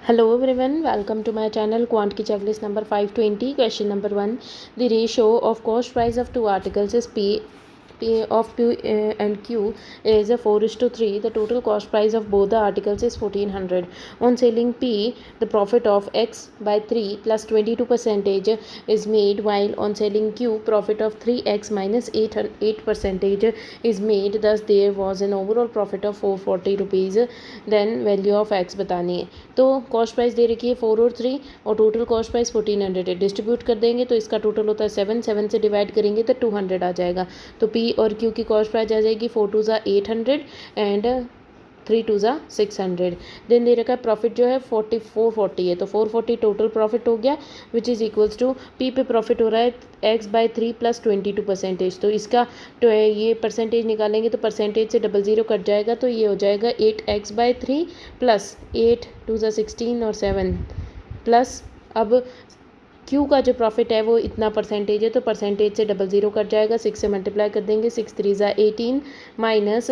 Hello everyone, welcome to my channel Quant Ki Checklist number 520. Question number 1. The ratio of cost price of two articles is P of P and Q is a 4:3. The total cost price of both the articles is 1400. On selling P, the profit of X by 3 plus 22% is made, while on selling Q, profit of 3X minus 8% is made. Thus, there was an overall profit of 440 rupees. Then value of X बतानी है. तो cost price दे रखी है 4 और 3 और total cost price 1400 है. Distribute कर देंगे तो इसका टोटल होता है 7 से डिवाइड करेंगे तो 200 आ जाएगा. तो पी और क्यू की कॉस्ट प्राइस आ जाएगी 4 2 ज़ा 800 एंड 3 2 ज़ा 600. देन दे रखा है प्रॉफिट जो है 440 है तो 440 टोटल प्रॉफिट हो गया which is equals to P पे प्रॉफिट हो रहा है एक्स बाई 3 प्लस 22%. तो इसका तो ये परसेंटेज निकालेंगे तो परसेंटेज से 00 कट जाएगा तो ये हो जाएगा 8x बाई 3 प्लस 8 2 ज़ा 16 और 7 प्लस अब क्यू का जो प्रॉफिट है वो इतना परसेंटेज है तो परसेंटेज से 00 कट जाएगा. 6 से मल्टीप्लाई कर देंगे 6 3 ज़ा 18 माइनस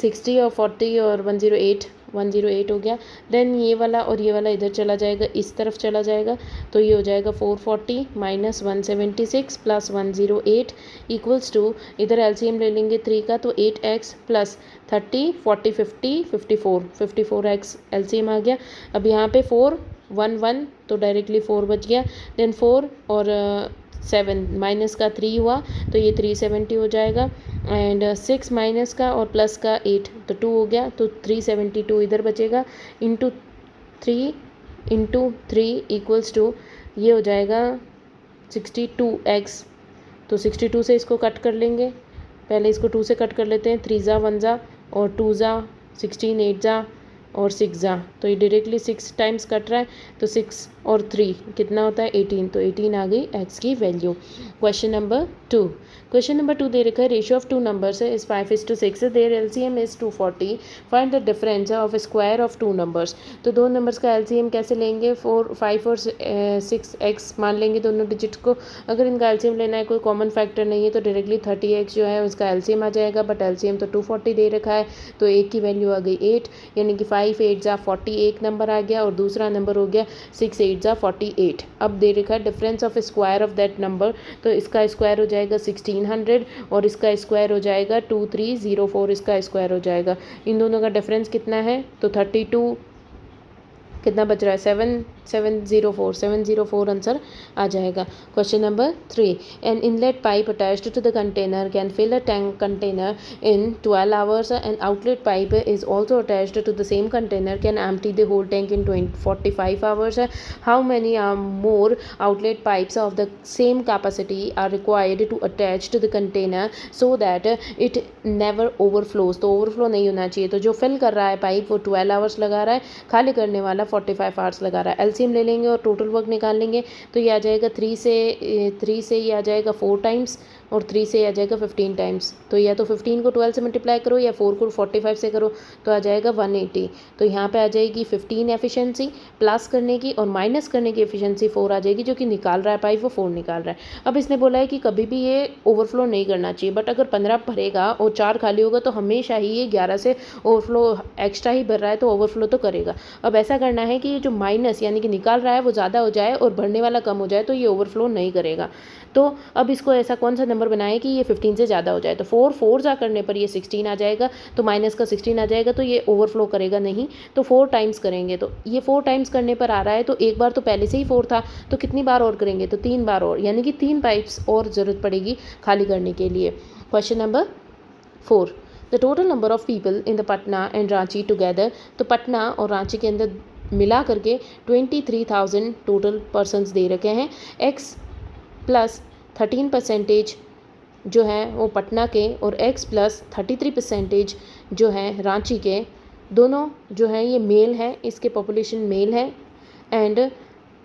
60 और 40 और 108 हो गया. देन ये वाला और ये वाला इधर चला जाएगा, इस तरफ चला जाएगा तो ये हो जाएगा 440 माइनस 176 प्लस 108 इक्वल्स टू इधर एलसीएम ले लेंगे 3 का तो 8x प्लस 30 40 50 54x एलसीएम आ गया. अब यहाँ पे 4 1 1 तो डायरेक्टली 4 बच गया. देन 4 और 7 माइनस का 3 हुआ तो ये 370 हो जाएगा एंड 6 माइनस का और प्लस का 8 तो 2 हो गया तो 372 इधर बचेगा इंटू 3 इक्वल्स टू ये हो जाएगा 62x. तो 62 से इसको कट कर लेंगे. पहले इसको 2 से कट कर लेते हैं. 3 ज़ा 1 ज़ा और 2 ज़ा 16 8 ज़ा और 6 ज़ा तो ये डायरेक्टली 6 टाइम्स कट रहा है तो 6 और 3 कितना होता है 18. तो 18 आ गई x की वैल्यू. क्वेश्चन नंबर 2 दे रखा है ratio of two numbers is 5:6. Their LCM is 240. Find the difference of square of two numbers. तो दो नंबर्स का एलसीएम कैसे लेंगे 5 और 6x मान लेंगे दोनों डिजिट्स को. अगर इनका एलसीएम लेना है कोई कॉमन फैक्टर नहीं है तो डायरेक्टली 30x जो है उसका एलसीएम आ जाएगा बट एलसीएम तो 240 दे रखा है तो एक की वैल्यू आ गई 8 यानी कि 5 8 ज़ा 40 एक नंबर आ गया और दूसरा नंबर हो गया 6 8 ज़ा 48. अब दे रखा है difference of square of that number तो इसका स्क्वायर हो जाएगा 1600 और इसका स्क्वायर हो जाएगा 2304 इसका स्क्वायर हो जाएगा. इन दोनों का डिफरेंस कितना है तो 32 कितना बच रहा है 704 आंसर आ जाएगा. Question number 3. An inlet pipe attached to the container can fill a tank container in 12 hours. An outlet pipe is also attached to the same container can empty the whole tank in 45 hours. How many more outlet pipes of the same capacity are required to attach to the container so that it never overflows. तो overflow नहीं होना चाहिए. तो जो fill कर रहा है pipe वो 12 hours लगा रहा है, खाली करने वाला 45 hours लगा रहा है. एलसीएम ले लेंगे और टोटल वर्क निकाल लेंगे तो ये आ जाएगा 3 से ये आ जाएगा 4 टाइम्स और 3 से आ जाएगा 15 टाइम्स. तो या तो 15 को 12 से मल्टीप्लाई करो या 4 को 45 से करो तो आ जाएगा 180. तो यहाँ पे आ जाएगी 15 एफिशिएंसी प्लस करने की और माइनस करने की एफिशिएंसी 4 आ जाएगी. जो कि निकाल रहा है पाइप वो 4 निकाल रहा है. अब इसने बोला है कि कभी भी ये ओवरफ्लो नहीं करना चाहिए बट अगर 15 भरेगा और 4 खाली होगा तो हमेशा ही ये 11 से ओवरफ्लो एक्स्ट्रा ही भर रहा है तो ओवरफ्लो तो करेगा. अब ऐसा करना है कि ये जो माइनस यानी कि निकाल रहा है वो ज़्यादा हो जाए और भरने वाला कम हो जाए तो ये ओवरफ्लो नहीं करेगा. तो अब इसको ऐसा कौन सा नंबर बनाए कि ये 15 से ज़्यादा हो जाए. तो 4 जा करने पर ये 16 आ जाएगा तो माइनस का 16 आ जाएगा तो ये ओवरफ्लो करेगा नहीं. तो 4 टाइम्स करेंगे तो ये 4 टाइम्स करने पर आ रहा है तो एक बार तो पहले से ही 4 था तो कितनी बार और करेंगे तो 3 बार और यानी कि 3 पाइप्स और ज़रूरत पड़ेगी खाली करने के लिए. Question number 4. The total number of people in the Patna and Ranchi together. तो पटना और रांची के अंदर मिला करके 23,000 टोटल पर्सनस दे रखे हैं. x प्लस 13% जो है वो पटना के और x प्लस 33% जो है रांची के दोनों जो है ये मेल है, इसके पॉपुलेशन मेल है. एंड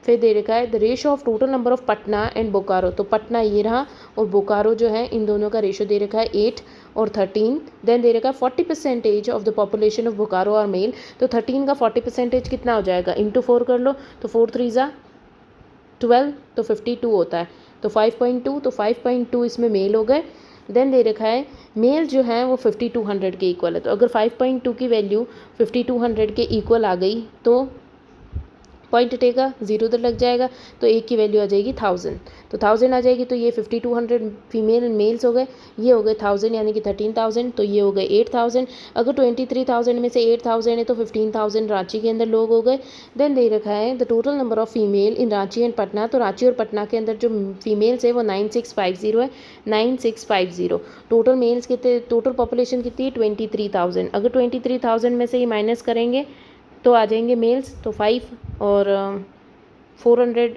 फिर दे रखा है the ratio of total number of Patna and Bokaro. तो पटना ये रहा और बोकारो जो है इन दोनों का रेशो दे रखा है 8 और 13. देन दे रखा है 40% of the population of Bokaro और मेल. तो 13 का 40% कितना हो जाएगा इंटू 4 कर लो तो 4 3 ज़ा 12 तो 52 होता है. तो 5.2 तो 5.2 इसमें मेल हो गए. देन दे रखा है मेल जो है वो 5200 के इक्वल है. तो अगर 5.2 की वैल्यू 5200 के इक्वल आ गई तो पॉइंट हटेगा, जीरो उधर लग जाएगा, तो एक की वैल्यू आ जाएगी 1000। तो 1000 आ जाएगी, तो ये 5200 फीमेल एंड मेल्स हो गए, ये हो गए 1000 यानी कि 13000, तो ये हो गए 8000। अगर 23000 में से 8000 है तो 15000 रांची के अंदर लोग हो गए। देन दे रखा है the total number of female in Ranchi and Patna, तो रांची और पटना के अंदर जो फीमेल्स है वो 9650 है, 9650। टोटल मेल्स कितने, टोटल पॉपुलेशन कितनी है 23000। अगर 23000 में से ये माइनस करेंगे तो आ जाएंगे मेल्स, तो 5 और 400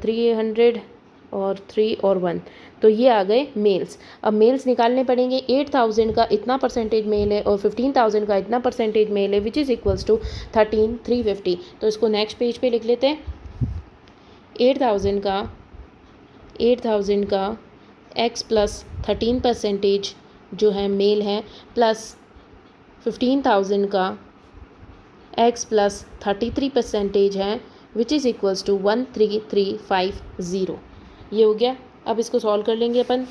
300 और 3 और 1, तो ये आ गए मेल्स। अब मेल्स निकालने पड़ेंगे। 8000 का इतना परसेंटेज मेल है और 15000 का इतना परसेंटेज मेल है, विच इज़ इक्वल्स टू 13350। तो इसको नेक्स्ट पेज पे लिख लेते हैं। 8000 का x प्लस 13% जो है मेल है, प्लस 15000 का x प्लस 33% है, विच इज़ इक्वल्स टू 13350। ये हो गया। अब इसको सॉल्व कर लेंगे अपन।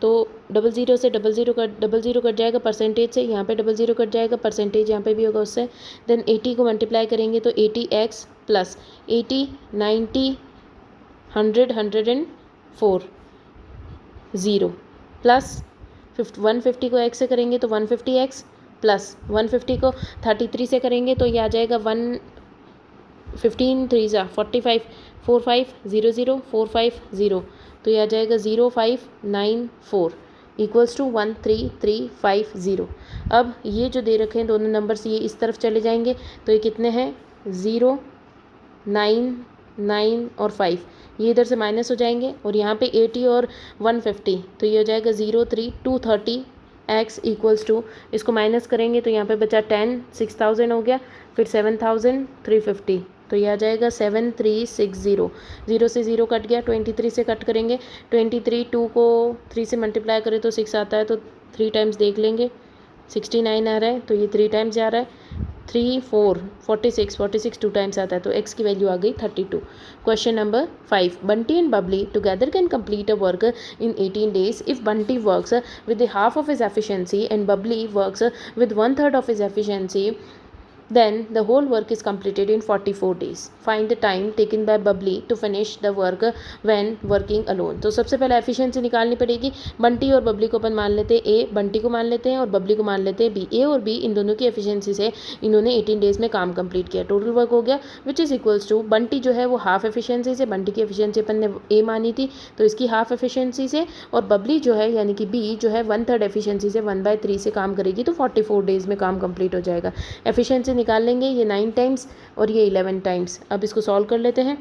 तो 00 से 00 कट जाएगा परसेंटेज से, यहाँ पे 00 कट जाएगा, परसेंटेज यहाँ पे भी होगा उससे। देन 80 को मल्टीप्लाई करेंगे तो 80x प्लस 80 90 100 104 0 प्लस 150 को x से करेंगे तो 150x प्लस 150 को 33 से करेंगे तो ये आ जाएगा 15 3 45 4500 450, तो ये आ जाएगा 0594 इक्वल्स टू 13350। अब ये जो दे रखे हैं दोनों नंबर्स ये इस तरफ चले जाएंगे, तो ये कितने हैं 0 9 9 और 5, ये इधर से माइनस हो जाएंगे, और यहाँ पे 80 और 150, तो ये हो जाएगा 03230 x इक्वल्स टू, इसको माइनस करेंगे तो यहाँ पे बचा 10 6000 हो गया, फिर 7350, तो ये आ जाएगा 7360। 0 से 0 कट गया, 23 से कट करेंगे, 23 2 को 3 से मल्टीप्लाई करें तो 6 आता है, तो 3 टाइम्स देख लेंगे, 69 आ रहा है, तो ये 3 टाइम्स जा रहा है, 3 4 46 2 टाइम्स आता है, तो x की वैल्यू आ गई 32। Question number 5, Bunty and Babli together can complete a work in 18 days if Bunty works with the half of his efficiency and bubbly works with 1/3 of his efficiency, then the whole work is completed in 44 days. Find the time taken by bubbly to finish the work when working alone. तो सबसे पहले efficiency निकालनी पड़ेगी। बंटी और बबली को अपन मान लेते हैं ए, बंटी को मान लेते हैं और बबली को मान लेते हैं बी। ए और बी इन दोनों की एफिशिएंसी से इन्होंने 18 डेज में काम कंप्लीट किया, टोटल वर्क हो गया which is equals to, Bunty जो है वो हाफ एफिशिएंसी से, बंटी की एफिशिएंसी अपन ने ए मानी थी तो इसकी हाफ एफिशिएंसी से, और बबली जो है यानी कि बी जो है 1/3 एफिशिएंसी से 1/3 से काम करेगी, तो 44 डेज में काम कंप्लीट हो जाएगा। एफिशिएंसी निकाल लेंगे, ये 9 टाइम्स और ये 11 टाइम्स। अब इसको सॉल्व कर लेते हैं।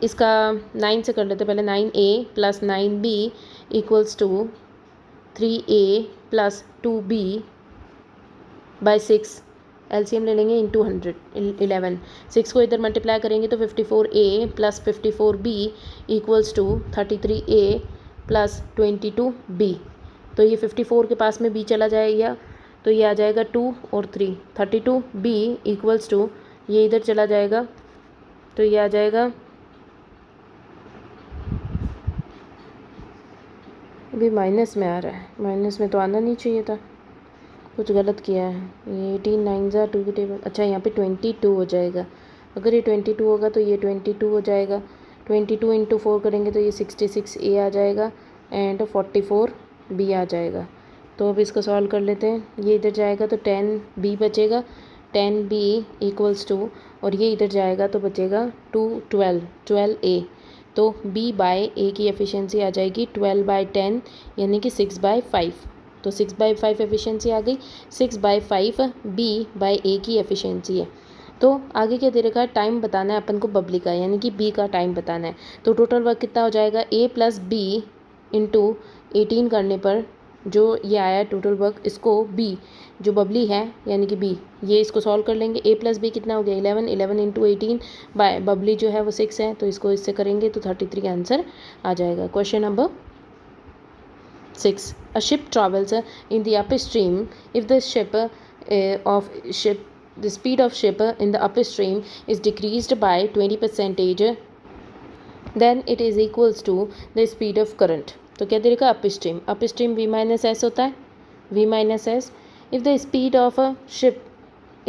इसका 9 से कर लेते हैं पहले। 9a plus 9b equals to 3a plus 2b by 6, LCM ले लेंगे इंटू 11। 6 को इधर मल्टीप्लाई करेंगे तो 54a plus 54b equals to 33a plus 22b, तो ये 54 के पास में b चला जाएगा, तो ये आ जाएगा 2 और 3, 32b इक्वल्स टू, ये इधर चला जाएगा तो ये आ जाएगा, अभी माइनस में आ रहा है, माइनस में तो आना नहीं चाहिए था, कुछ गलत किया है। ये 18 9 2 की टेबल, अच्छा यहाँ पे 22 हो जाएगा। अगर ये 22 होगा तो ये 22 हो जाएगा, 22 इंटू 4 करेंगे तो ये 66a आ जाएगा एंड 44b आ जाएगा। तो अब इसको सॉल्व कर लेते हैं। ये इधर जाएगा तो 10b बचेगा, 10b इक्वल्स टू, और ये इधर जाएगा तो बचेगा 12a, तो b बाय a की एफिशिएंसी आ जाएगी 12/10 यानी कि 6/5, तो 6/5 एफिशिएंसी आ गई। 6/5 b बाय a की एफिशिएंसी है। तो आगे क्या दे रखा है, टाइम बताना है अपन को बबली का, यानी कि b का टाइम बताना है। तो टोटल वर्क कितना हो जाएगा, a प्लस b इंटू 18 करने पर जो ये आया टोटल वर्क, इसको b जो बबली है यानी कि b, ये इसको सॉल्व कर लेंगे। a प्लस b कितना हो गया 11, 11 इंटू 18 बाय बबली जो है वो 6 है, तो इसको इससे करेंगे तो 33 का आंसर आ जाएगा। Question number 6, a ship travels in the upper stream if the the speed of ship in the upstream is decreased by 20%, then it is equals to the speed of current। तो क्या दे रखा, upstream, upstream v minus S होता है, v minus S. If the speed of a ship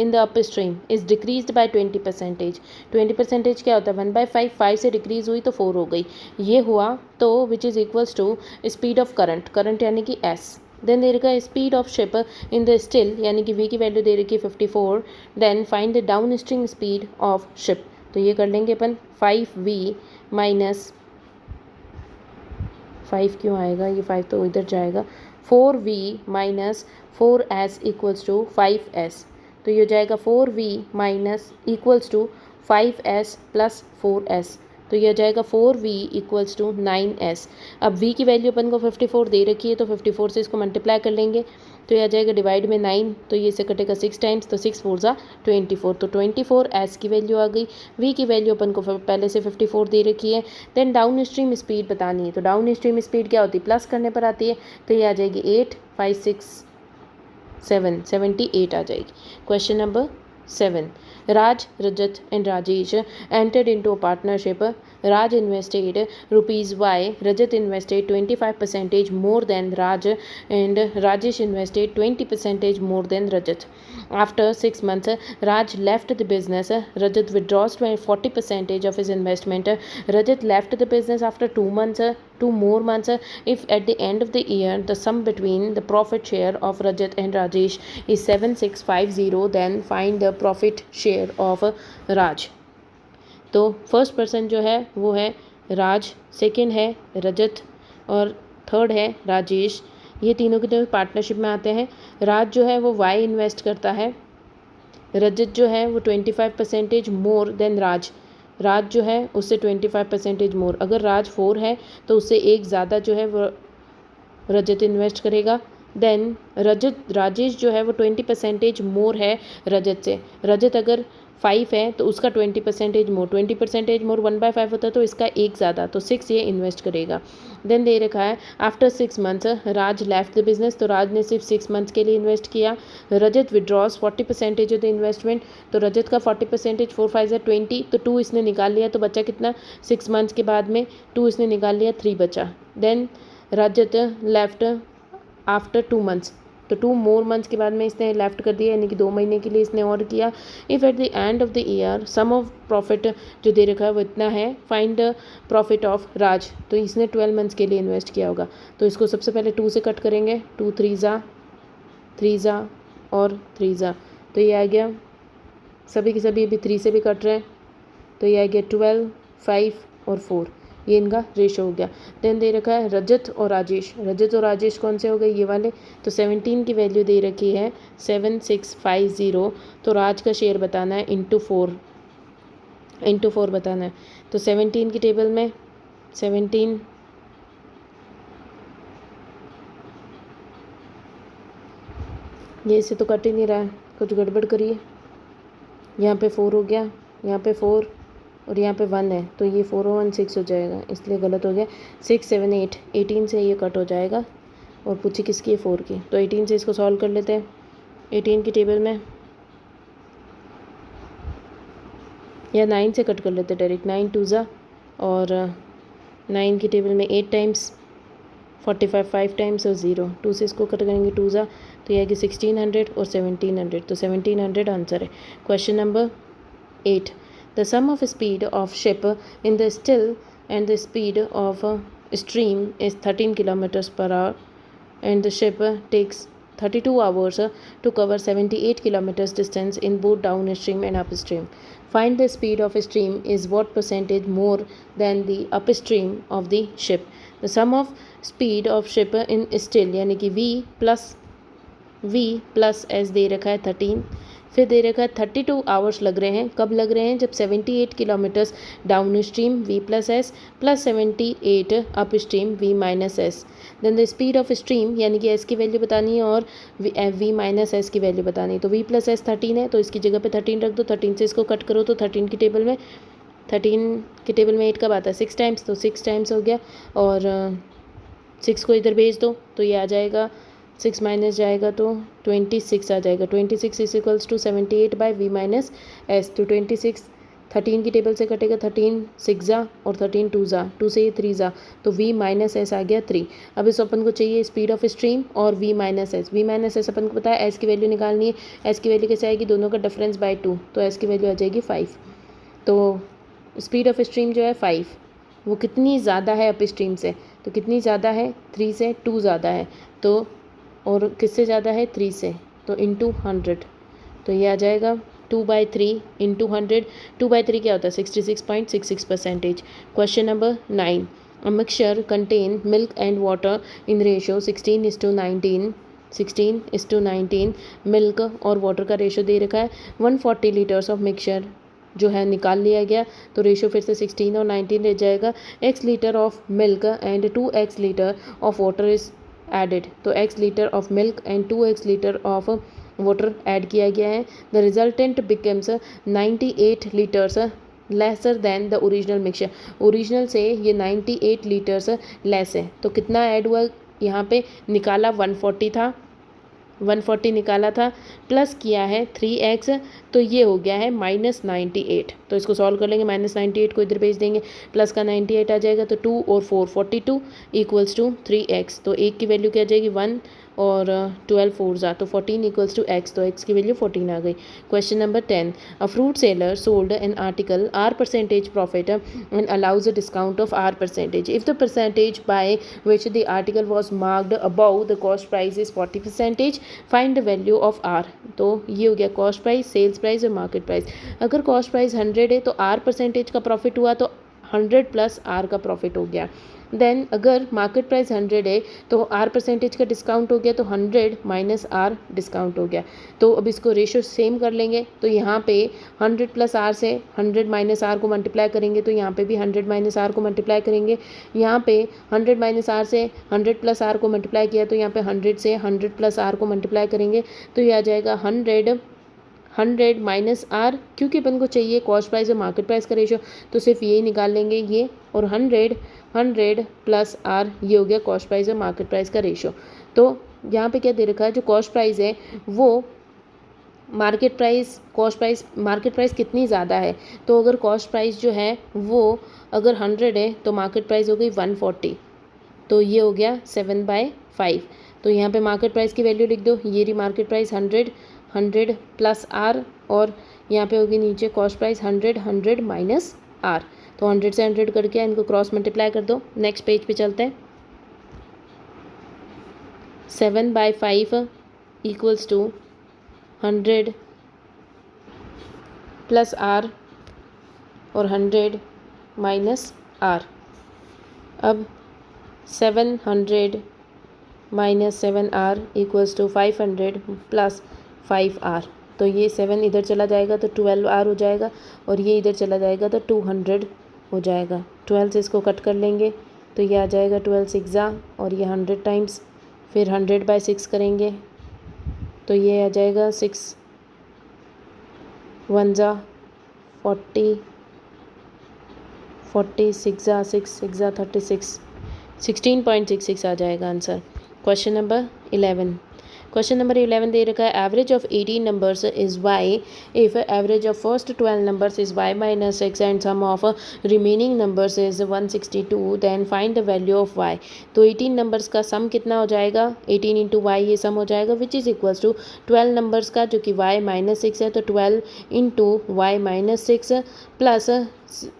in the upper stream is decreased bye 20%। 20% क्या होता है? 1/5, 5 से decrease हुई तो 4 हो गई, ये हुआ। तो which is equals to speed of current, current यानी कि एस। देन दे रखा है speed of ship in the still, यानी कि वी की वैल्यू दे रखी है 54। Then find the down stream speed of ship, तो ये कर लेंगे अपन 5v माइनस 5 क्यों आएगा, ये 5 तो इधर जाएगा, 4v minus 4s equals to 5s। तो ये हो जाएगा 4v minus equals to 5s plus 4s, तो ये हो जाएगा 4v इक्वल्स टू 9s। अब v की वैल्यू अपन को 54 दे रखी है, तो 54 से इसको मल्टीप्लाई कर लेंगे, तो ये आ जाएगा डिवाइड में 9, तो ये से कटेगा 6 टाइम्स, तो 6 4 ज़ा 24, तो 24 s की वैल्यू आ गई। v की वैल्यू अपन को पहले से 54 दे रखी है। देन डाउन स्ट्रीम स्पीड बतानी है, तो डाउन स्ट्रीम स्पीड क्या होती है? प्लस करने पर आती है, तो ये आ जाएगी 8 5 6 7 78 आ जाएगी। Question number 7, Raj, Rajat and Rajesh entered into a partnership. Raj invested rupees Y. Rajat invested 25% more than Raj, and Rajesh invested 20% more than Rajat. After 6 months, Raj left the business. Rajat withdraws 40% of his investment. Rajat left the business after 2 months. 2 more months. If at the end of the year the sum between the profit share of Rajat and Rajesh is 7650, then find the profit share of Raj. तो first person जो है वो है राज, second है रजत और third है राजेश। ये तीनों के तो पार्टनरशिप में आते हैं। राज जो है वो वाई इन्वेस्ट करता है, रजत जो है वो 25% मोर देन राज, राज जो है उससे 25% मोर। अगर राज 4 है तो उससे एक ज़्यादा जो है वो रजत इन्वेस्ट करेगा। देन राजेश जो है वो 20% मोर है रजत से। रजत अगर 5 है तो उसका 20% मोर, 20% मोर 1/5 होता है, तो इसका एक ज़्यादा, तो 6 ये इन्वेस्ट करेगा। देन दे रखा है after 6 months Raj left the business, तो राज ने सिर्फ 6 मंथ्स के लिए इन्वेस्ट किया। रजत विड्रॉज 40% ऑफ द इन्वेस्टमेंट, तो रजत का 40%, 4 5 है 20, तो 2 इसने निकाल लिया, तो बचा कितना? 6 मंथ्स के बाद में 2 इसने निकाल लिया, 3 बचा। देन रजत लेफ्ट आफ्टर 2 मंथ्स, तो 2 मोर मंथ्स के बाद में इसने लेफ्ट कर दिया, यानी कि 2 महीने के लिए इसने और किया। If at the end of the year sum of profit जो दे रखा है वो इतना है, find the profit of Raj, तो इसने 12 मंथ्स के लिए इन्वेस्ट किया होगा। तो इसको सबसे पहले 2 से कट करेंगे, 2 3 ज़ा और 3 ज़ा, तो ये आ गया, सभी के सभी अभी 3 से भी कट रहे हैं, तो ये आ गया 12 5 और 4, ये इनका रेशो हो गया। देन दे रखा है रजत और राजेश, रजत और राजेश कौन से हो गए? ये वाले। तो 17 की वैल्यू दे रखी है 7650, तो राज का शेयर बताना है इंटू 4 बताना है। तो 17 की टेबल में 17 ये इसे तो कट ही नहीं रहा है, कुछ गड़बड़ करिए। यहाँ पे 4 हो गया, यहाँ पे 4 और यहाँ पे 1 है, तो ये 4 और 1 6 हो जाएगा, इसलिए गलत हो गया। 6 7 8 18 से ये कट हो जाएगा, और पूछी किसकी है? 4 की। तो 18 से इसको सॉल्व कर लेते हैं। 18 की टेबल में या 9 से कट कर लेते हैं डायरेक्ट, 9 2 ज़ा, और 9 की टेबल में 8 टाइम्स, 45 5 टाइम्स और 0, 2 से इसको कट करेंगे 2 ज़ा, तो ये आएगी 1600 और 1700, तो 1700 आंसर है। Question number 8, the sum of speed of ship in the still and the speed of stream is 13 kilometers per hour, and the ship takes 32 hours to cover 78 kilometers distance in both downstream and upstream. Find the speed of stream is what percentage more than the upstream of the ship. The sum of speed of ship in still यानी कि v plus s दे रखा है 13, फिर दे रखा है 32 hours लग रहे हैं। कब लग रहे हैं? जब 78 kilometers down stream v plus S plus 78 up stream v minus S. Then the speed of stream यानी कि s की वैल्यू बतानी है और v माइनस एस की वैल्यू बतानी है। तो v प्लस एस 13 है, तो इसकी जगह पे 13 रख दो, 13 से इसको कट करो, तो 13 की टेबल में 8 कब आता है? 6 टाइम्स, तो 6 टाइम्स हो गया, और 6 को इधर भेज दो, तो ये आ जाएगा 6 माइनस जाएगा तो 26 आ जाएगा। 26 is equals to 78 by v minus S, तो 26 13 की टेबल से कटेगा 13 सिक्स जा और 13 टू जा, 2 से ये 3 जा, तो v माइनस एस आ गया 3। अब इस अपन को चाहिए स्पीड ऑफ स्ट्रीम और v माइनस एस अपन को पता है एस की वैल्यू निकालनी है। एस की वैल्यू कैसे आएगी, दोनों का डिफरेंस बाय 2, तो एस की वैल्यू आ जाएगी 5। तो स्पीड ऑफ स्ट्रीम जो है 5, वो कितनी ज़्यादा है अप स्ट्रीम से, तो कितनी ज़्यादा है, 3 से 2 ज़्यादा है, तो और किससे ज़्यादा है, 3 से, तो इंटू 100, तो ये आ जाएगा 2/3 इंटू 100। 2/3 क्या होता है, 66.66%। Question number 9, a mixture contain milk and water in ratio 16:19। 16:19 milk और वाटर का रेशो दे रखा है। 140 लीटर्स ऑफ मिक्सचर जो है निकाल लिया गया, तो रेशो फिर से 16 और 19 रह जाएगा। x litre of milk and 2x litre of water is added, तो x litre of milk and 2x litre of water add किया गया है। The resultant becomes 98 litres lesser than the original mixture. Original से ये 98 litres less है, तो कितना add हुआ यहाँ पे, निकाला 140 था, 140 निकाला था, प्लस किया है 3x, तो ये हो गया है -98। तो इसको सॉल्व कर लेंगे, -98 को इधर भेज देंगे, प्लस का 98 आ जाएगा, तो 2 और 4 42 इक्वल्स टू 3x। तो एक की वैल्यू क्या आ जाएगी 1 और 12 4 जा, तो 14 इक्वल्स टू x, तो x की वैल्यू 14 आ गई। Question number 10, a fruit seller sold an article r percentage profit and allows a discount of r percentage if the percentage by which the article was marked about the cost price is 40%, find the value of r। तो ये हो गया cost price, sales price और market price. अगर cost price 100 है तो r percentage का profit हुआ तो 100 प्लस r का प्रॉफिट हो गया। देन अगर मार्केट प्राइस 100 है तो r परसेंटेज का डिस्काउंट हो गया, तो 100 माइनस r डिस्काउंट हो गया। तो अब इसको रेशो सेम कर लेंगे, तो यहाँ पे 100 प्लस r से 100 माइनस r को मल्टीप्लाई करेंगे, तो यहाँ पे भी 100 माइनस r को मल्टीप्लाई करेंगे। यहाँ पे 100 माइनस r से 100 प्लस r को मल्टीप्लाई किया, तो यहाँ पे 100 से 100 प्लस r को मल्टीप्लाई करेंगे, तो ये आ जाएगा 100 माइनस r, क्योंकि अपन को चाहिए कॉस्ट प्राइस और मार्केट प्राइस का रेशो, तो सिर्फ यही निकाल लेंगे ये, और 100 प्लस r, ये हो गया कॉस्ट प्राइस और मार्केट प्राइस का रेशो। तो यहाँ पे क्या दे रखा है, जो कॉस्ट प्राइस है वो मार्केट प्राइस कितनी ज़्यादा है, तो अगर कॉस्ट प्राइस जो है वो अगर 100 है तो मार्केट प्राइस हो गई 140, तो ये हो गया 7/5। तो यहाँ पे मार्केट प्राइस की वैल्यू लिख दो, ये रही मार्केट प्राइस 100 प्लस r, और यहाँ पे होगी नीचे कॉस्ट प्राइस 100 माइनस r, तो 100 से 100 करके इनको क्रॉस मल्टीप्लाई कर दो। नेक्स्ट पेज पे चलते हैं। 7/5 इक्वल्स टू 100 प्लस r और 100 माइनस r। अब 700 minus 7r equals to 500 plus 5r, तो ये 7 इधर चला जाएगा तो 12r हो जाएगा, और ये इधर चला जाएगा तो 200 हो जाएगा। 12 से इसको कट कर लेंगे, तो ये आ जाएगा 12 6 जा, और ये 100 टाइम्स, फिर 100/6 करेंगे, तो ये आ जाएगा 6 1 जा 40 6 जा 6 जा 36, 16.66 आ जाएगा answer. Question number 11, question number 11 दे रखा है, average of 18 numbers is y if average of first 12 numbers is y minus 6 and sum of remaining numbers is 162, then find the value of y। तो 18 नंबर्स का सम कितना हो जाएगा, 18 into Y ये sum हो जाएगा, which is equals to 12 numbers का जो कि y माइनस 6 है, तो 12 इंटू वाई माइनस 6 प्लस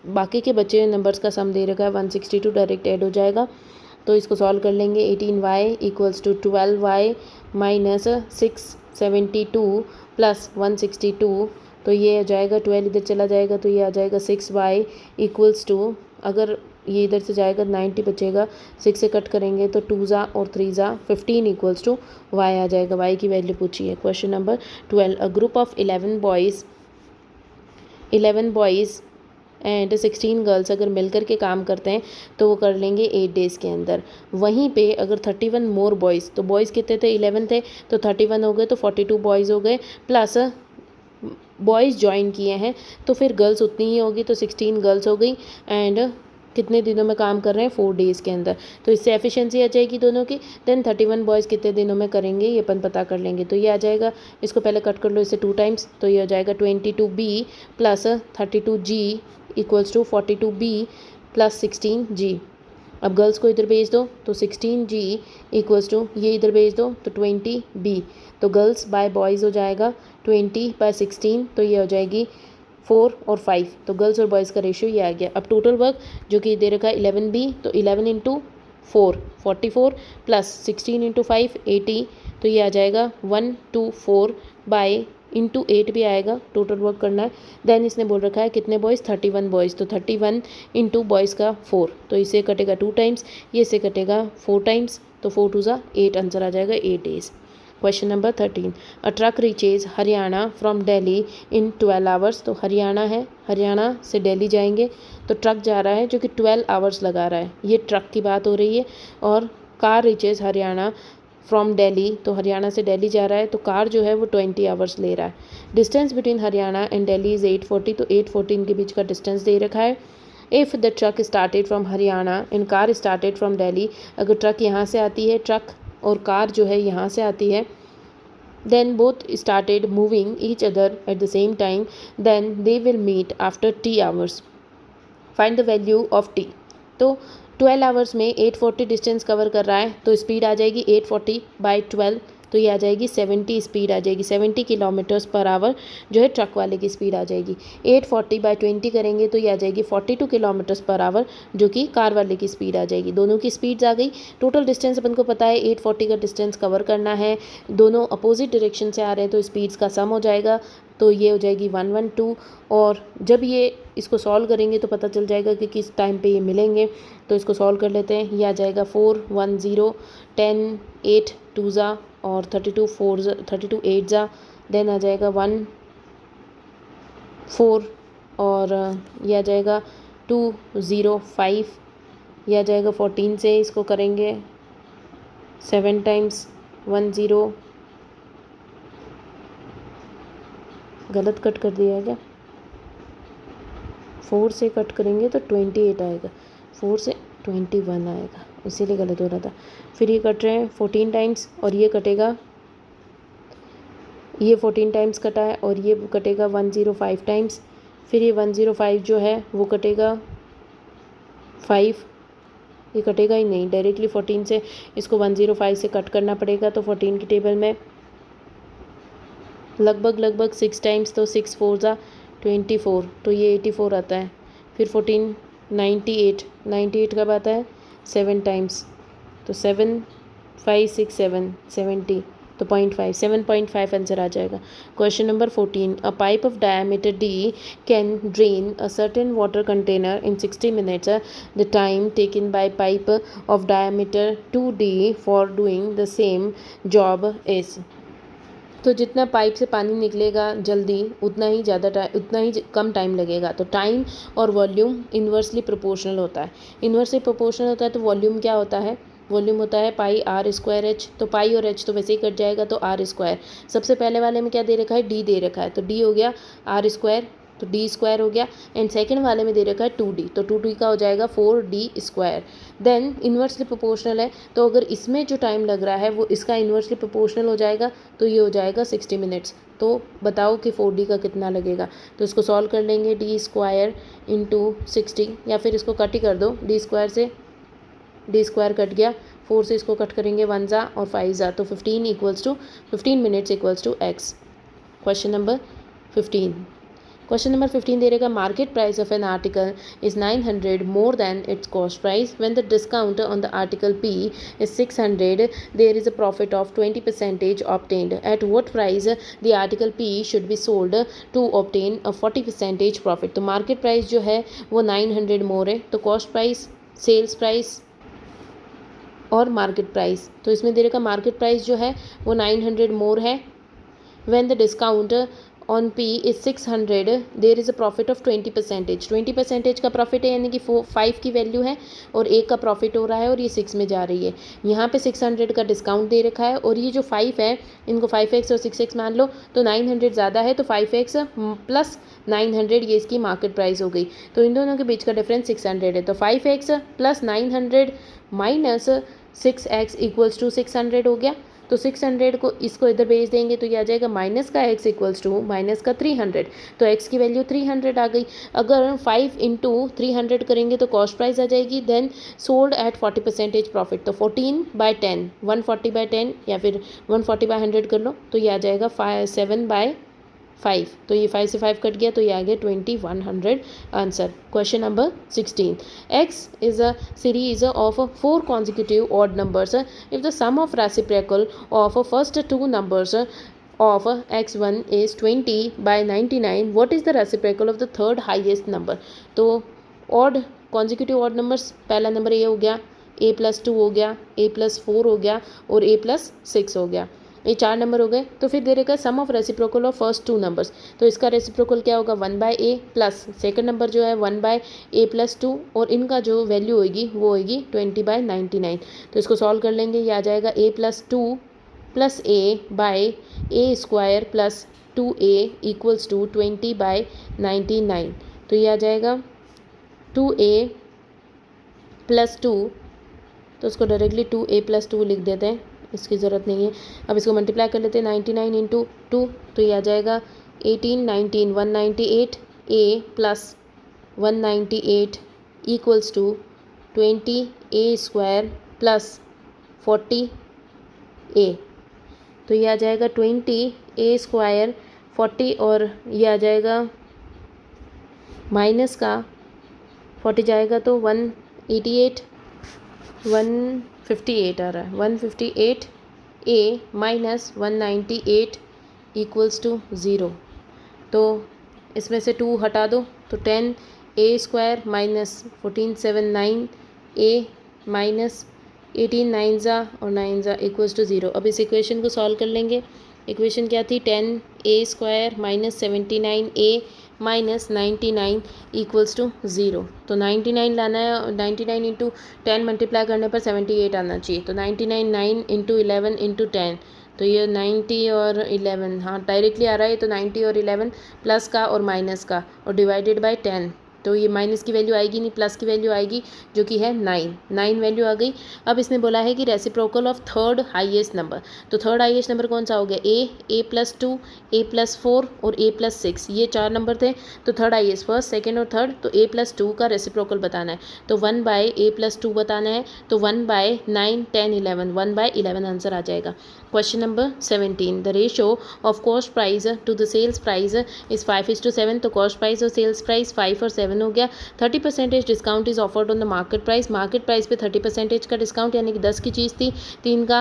बाकी के बचे नंबर्स का सम दे रखा है 162, डायरेक्ट ऐड हो जाएगा। तो इसको सॉल्व कर लेंगे, 18y equals to 12y minus 672 plus 162, तो ये आ जाएगा 12 इधर चला जाएगा, तो ये आ जाएगा 6y इक्वल्स टू, अगर ये इधर से जाएगा 90 बचेगा, 6 से कट करेंगे तो 2 जा और 3 जा 15 इक्वल्स टू y आ जाएगा। y की वैल्यू पूछी है। Question number 12, a group of 11 boys and 16 girls अगर मिलकर के काम करते हैं तो वो कर लेंगे 8 डेज़ के अंदर। वहीं पे अगर 31 मोर बॉयज़, तो बॉयज़ कितने थे, 11 थे, तो 31 हो गए, तो 42 बॉयज़ हो गए, प्लस बॉयज़ ज्वाइन किए हैं तो फिर गर्ल्स उतनी ही होगी, तो 16 गर्ल्स हो गई एंड कितने दिनों में काम कर रहे हैं, 4 डेज़ के अंदर। तो इससे एफिशिएंसी आ जाएगी दोनों की। देन 31 बॉयज़ कितने दिनों में करेंगे ये अपन पता कर लेंगे। तो ये आ जाएगा, इसको पहले कट कर लो इससे 2 टाइम्स, तो ये हो जाएगा 22B plus 32G equals to 42B plus 16G। अब गर्ल्स को इधर भेज दो तो 16G इक्वल्स टू ये इधर भेज दो तो 20B। तो गर्ल्स बाय बॉयज़ हो जाएगा 20/16, तो ये हो जाएगी 4 और 5। तो गर्ल्स और बॉयज़ का रेशियो ये आ गया। अब टोटल वर्क जो कि दे रखा है 11B, तो 11 इंटू 4 44 प्लस 16 इंटू 5 80, तो ये आ जाएगा 124 बाय इंटू 8 भी आएगा, टोटल वर्क करना है। देन इसने बोल रखा है कितने बॉयज़, 31 बॉयज़, तो 31 इंटू बॉयज़ का 4, तो इसे कटेगा 2 टाइम्स, ये से कटेगा 4 टाइम्स, तो 4 2 ज़ा 8, आंसर आ जाएगा 8 days. Question number 13, a truck reaches Haryana from Delhi in 12 hours. तो हरियाणा है, हरियाणा से दिल्ली जाएंगे, तो ट्रक जा रहा है जो कि 12 आवर्स लगा रहा है, ये ट्रक की बात हो रही है। और car reaches Haryana from Delhi, तो हरियाणा से दिल्ली जा रहा है, तो कार जो है वो 20 आवर्स ले रहा है। Distance between Haryana and Delhi is 840, तो 840 इनके बीच का डिस्टेंस दे रखा है। If the truck started from Haryana and car started from Delhi, अगर ट्रक यहाँ से आती है, ट्रक और कार जो है यहाँ से आती है, then both started moving each other at the same time, then they will meet after t hours. Find the value of t. तो 12 आवर्स में 840 डिस्टेंस कवर कर रहा है, तो स्पीड आ जाएगी 840/12, तो ये आ जाएगी 70 स्पीड आ जाएगी, 70 किलोमीटर्स पर आवर जो है ट्रक वाले की स्पीड आ जाएगी। 840/20 करेंगे तो ये आ जाएगी 42 किलोमीटर्स पर आवर जो कि कार वाले की स्पीड आ जाएगी। दोनों की स्पीड्स आ गई। टोटल डिस्टेंस अपन को पता है 840 का डिस्टेंस कवर करना है, दोनों अपोजिट डायरेक्शन से आ रहे हैं, तो स्पीड्स का सम हो जाएगा, तो ये हो जाएगी 112। और जब ये इसको सॉल्व करेंगे तो पता चल जाएगा कि किस टाइम पे ये मिलेंगे। तो इसको सॉल्व कर लेते हैं। ये आ जाएगा 4 1 0 10 8 2 ज़ा और 32 4 32 8 ज़ा, देन आ जाएगा 1 4 और ये आ जाएगा 2 0 5, ये आ जाएगा 14 से इसको करेंगे 7 टाइम्स 1 0, गलत कट कर दिया है क्या, 4 से कट करेंगे तो 28 आएगा, 4 से 21 आएगा, इसीलिए गलत हो रहा था। फिर ये कट रहे हैं 14 टाइम्स और ये कटेगा, ये 14 टाइम्स कटा है और ये कटेगा 105 टाइम्स। फिर ये 105 जो है वो कटेगा 5, ये कटेगा ही नहीं, डायरेक्टली 14 से इसको 105 से कट करना पड़ेगा। तो 14 की टेबल में लगभग 6 टाइम्स, तो 6 4 ज़ा 24, तो ये 84 आता है। फिर 14 98 कब आता है, 7 टाइम्स, तो 7 5 6 7 70, तो 0.5 7.5 आंसर आ जाएगा। Question number 14, a pipe of diameter d can drain a certain water container in 60 minutes, the time taken by pipe of diameter 2d for doing the same job is. तो जितना pipe से पानी निकलेगा जल्दी उतना ही कम time लगेगा। तो time और वॉल्यूम इन्वर्सली प्रोपोर्शनल होता है। इन्वर्सली प्रोपोर्शनल होता है तो वॉल्यूम क्या होता है, वॉल्यूम होता है पाई आर स्क्वायर एच। तो पाई और एच तो वैसे ही कट जाएगा, तो आर स्क्वायर। सबसे पहले वाले में क्या दे रखा है, डी दे रखा है, तो डी हो गया आर स्क्वायर, तो डी स्क्वायर हो गया। एंड सेकंड वाले में दे रखा है 2d, तो 2d का हो जाएगा 4d square. Then inversely proportional है, तो अगर इसमें जो टाइम लग रहा है वो इसका इन्वर्सली प्रोपोर्शनल हो जाएगा, तो ये हो जाएगा 60 मिनट्स। तो बताओ कि 4d का कितना लगेगा। तो इसको सॉल्व कर लेंगे, डी स्क्वायर इंटू 60, या फिर इसको कट ही कर दो, डी स्क्वायर से डी स्क्वायर कट गया, 4 से इसको कट करेंगे 1 ज़ा और 5 ज़ा, तो 15 minutes equals to x। Question number 15, question number 15 दे रहेगा, market price of an article is 900 more than its cost price, when the discount on the article P is 600, there is a profit of 20% obtained. At what price the article P should be sold to obtain a 40% profit. तो market price जो है वो 900 more है, तो cost price, sales price और market price, तो इसमें दे रखा मार्केट प्राइस जो है वो 900 मोर है, when the discount on P is 600, there is a profit of 20% का प्रॉफिट है, यानी कि 5 की वैल्यू है और 1 का प्रॉफिट हो रहा है और ये 6 में जा रही है। यहाँ पे 600 का डिस्काउंट दे रखा है और ये जो 5 है इनको 5x और 6x मान लो, तो 900 ज़्यादा है तो 5x प्लस 900 ये इसकी मार्केट प्राइस हो गई। तो इन दोनों के बीच का डिफरेंस 600 है। तो 5x plus 900 minus 6x equals to 600 हो गया। तो 600 को इसको इधर भेज देंगे तो ये आ जाएगा माइनस का x इक्वल्स टू माइनस का 300। तो x की वैल्यू 300 आ गई। अगर 5 इंटू 300 करेंगे तो कॉस्ट प्राइस आ जाएगी। Then sold at 40% profit. तो 14/10 140/10 या फिर 140/100 कर लो तो ये आ जाएगा 7/5। तो ये 5 से 5 कट गया तो ये आ गया 2100 answer. Question number 16। x is a series of 4 consecutive odd numbers. If the sum of reciprocal of first two numbers of x1 is 20/99, what is the reciprocal of the third highest number? तो odd consecutive odd numbers, पहला number a हो गया, a+2 हो गया, a+4 हो गया और a+6 हो गया। ये 4 नंबर हो गए। तो फिर दे रहेगा sum of reciprocal of first 2 numbers. तो इसका रेसिप्रोकल क्या होगा 1/a प्लस सेकंड नंबर जो है 1/a+2 और इनका जो वैल्यू होगी वो होगी 20/99। तो इसको सॉल्व कर लेंगे। ये आ जाएगा a+2 plus a/a² plus 2a equals to 20/99। तो ये आ जाएगा 2a प्लस 2। तो उसको डायरेक्टली 2a+2 लिख देते हैं, इसकी ज़रूरत नहीं है। अब इसको मल्टीप्लाई कर लेते हैं 99 इंटू 2। तो ये आ जाएगा 18 19 198 a plus 198 equals to 20a² plus 40a। तो ये आ जाएगा 20a² 40 और ये आ जाएगा माइनस का 40 जाएगा तो 158 158 आ रहा है। 158a minus 198 equals to 0। तो इसमें से 2 हटा दो तो 10a² माइनस 1479a माइनस 18 9 और 9 इक्वल्स टू 0। अब इस इक्वेशन को सॉल्व कर लेंगे। इक्वेशन क्या थी 10a² minus 79a minus 99 equals to 0। तो 99 लाना है। 99 इंटू 10 मल्टीप्लाई करने पर 78 आना चाहिए। तो 99 9 इंटू 11 इंटू 10 तो ये 90 और 11 हाँ डायरेक्टली आ रहा है। तो 90 और 11 प्लस का और माइनस का और डिवाइडेड बाय 10। तो ये माइनस की वैल्यू आएगी नहीं, प्लस की वैल्यू आएगी जो कि है 9 वैल्यू आ गई। अब इसने बोला है कि reciprocal of third highest number. तो थर्ड हाईएस्ट नंबर कौन सा हो गया a+2 a+4 और a+6 ये 4 नंबर थे। तो थर्ड हाईएस्ट फर्स्ट सेकेंड और थर्ड। तो a+2 का रेसिप्रोकल बताना है तो 1/a+2 बताना है। तो 1/9 10 11 1/11 आंसर आ जाएगा। Question number 17। The ratio of cost price to the sales price is 5:7। तो कॉस्ट प्राइस और सेल्स प्राइस 5 और 7 हो गया। 30% discount is offered on the market price. Market price पे 30% का डिस्काउंट यानी कि 10 की चीज़ थी 3 का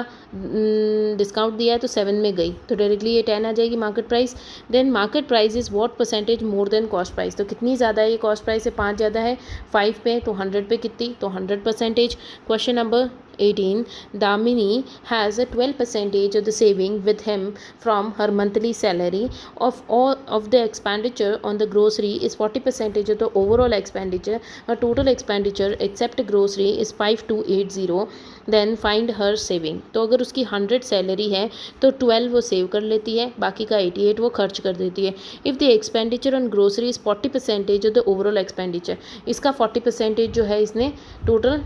डिस्काउंट दिया है तो 7 में गई तो डायरेक्टली ये 10 आ जाएगी market price. Then market price is what percentage more than cost price. तो कितनी ज़्यादा है ये कॉस्ट प्राइस से 5 ज़्यादा है 5 पे तो 100 पे कितनी तो 100%। Question number 18। Damini has a 12% of the saving with him from her monthly salary. Of all of the expenditure on the grocery is 40% of the overall expenditure. Her total expenditure except grocery is 5280. Then find her saving. तो अगर उसकी 100 salary है तो 12 वो save कर लेती है, बाकी का 88 वो खर्च कर देती है। If the expenditure on grocery is 40% of the overall expenditure. इसका 40% जो है इसने टोटल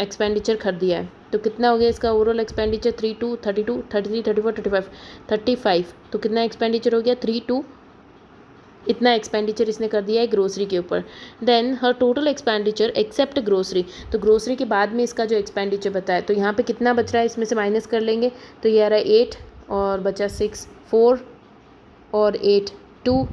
एक्सपेंडिचर कर दिया है। तो कितना हो गया इसका ओवरऑल एक्सपेंडिचर 32 32 33 34 35 35। तो कितना एक्सपेंडिचर हो गया 32 इतना एक्सपेंडिचर इसने कर दिया है ग्रोसरी के ऊपर। देन हर टोटल एक्सपेंडिचर एक्सेप्ट ग्रोसरी। तो ग्रोसरी के बाद में इसका जो एक्सपेंडिचर बताया तो यहाँ पे कितना बच रहा है इसमें से माइनस कर लेंगे तो ये आ रहा है 8 और बचा 6 4 और 8 2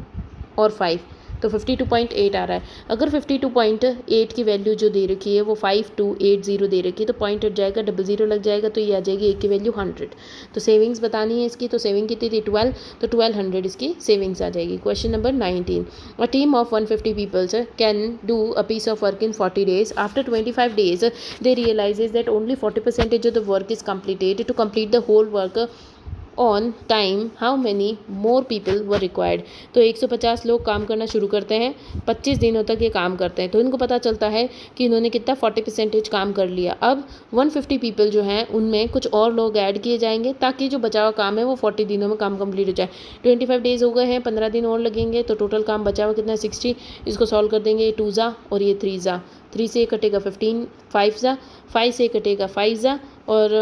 और 5 तो 52.8 आ रहा है। अगर 52.8 की वैल्यू जो दे रखी है वो 5280 दे रखी है तो पॉइंट हट जाएगा 00 लग जाएगा तो ये आ जाएगी एक की वैल्यू 100। तो सेविंग्स बतानी है इसकी। तो सेविंग कितनी थी 12 तो 1200 इसकी सेविंग्स आ जाएगी। Question number 19। A team of 150 peoples can do a piece of work in 40 days. After 25 days they realizes that only 40% of the work is completed. To complete the whole work on time how many more people were required. तो 150 लोग काम करना शुरू करते हैं, 25 दिनों तक ये काम करते हैं, तो इनको पता चलता है कि इन्होंने कितना 40% काम कर लिया। अब 150 पीपल जो हैं उनमें कुछ और लोग ऐड किए जाएंगे ताकि जो बचा हुआ काम है वो 40 दिनों में काम कंप्लीट हो जाए। 25 डेज हो गए हैं, 15 दिन और लगेंगे, तो टोटल काम बचा हुआ कितना है 60। इसको सॉल्व कर देंगे, ये 2 ज़ा और ये 3 ज़ा, 3 से कटेगा 15, 5 ज़ा, 5 से कटेगा 5 ज़ा और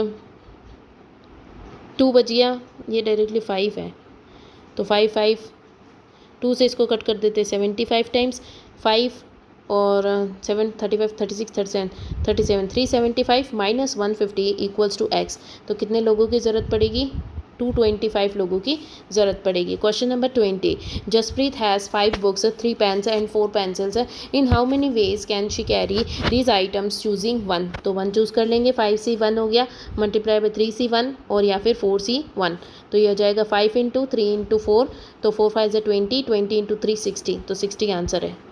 2 बच गया, ये डायरेक्टली 5 है, तो 5 5 2 से इसको कट कर देते 75 टाइम्स 5 और 7 35 36 37 37 375 माइनस 150 इक्वल्स टू एक्स। तो कितने लोगों की ज़रूरत पड़ेगी? 225 लोगों की ज़रूरत पड़ेगी। Question number 20, Jaspreet has 5 books 3 pens and 4 pencils, in how many ways can she carry these items choosing 1। तो 1 चूज़ कर लेंगे, 5C 1 हो गया, मल्टीप्लाई बाई 3C 1 और या फिर 4C 1, तो ये हो जाएगा 5 × 3 × 4, तो 4 5 20, 20 × 3 60, तो 60 आंसर है।